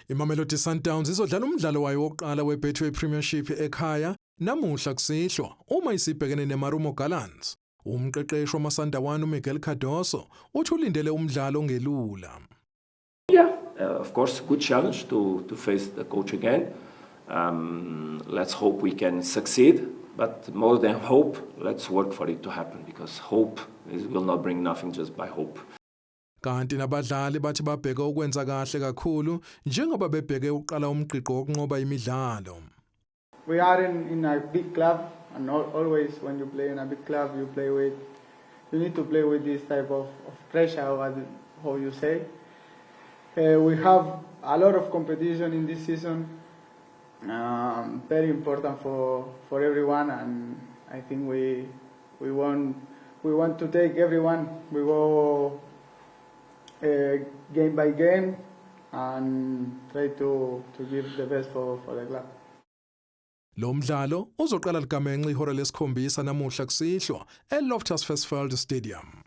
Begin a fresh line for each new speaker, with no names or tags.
Imamelodi Sundowns izodlala umdlalo wayo wokuqala weBetway Premiership ekhaya namuhla kusihlwa uma isibhekene neMarumo Gallants. Umqeqeshi wamaSandawana uMiguel Cardoso uthi ulindele umdlalo ongelula.
Yeah, of course, good challenge to face the coach again. Let's hope we can succeed, but more than hope, let's work for it to happen, because hope will not bring nothing just by hope.
Kanti nabadlali bathi babheke ukwenza kahle kakhulu njengoba bebheke uqala umqiqo wokunqoba imidlalo.
We are in a big club, and always when you play in a big club, you need to play with this type of pressure, how you say. We have a lot of competition in this season, very important for everyone, and I think we want to take everyone. We go game by game and try to give the best for the club.
Lo mdlalo uzoqala ligamenxe ihora lesikhombisa namuhla kusihlwa eLoftus Versfeld Stadium.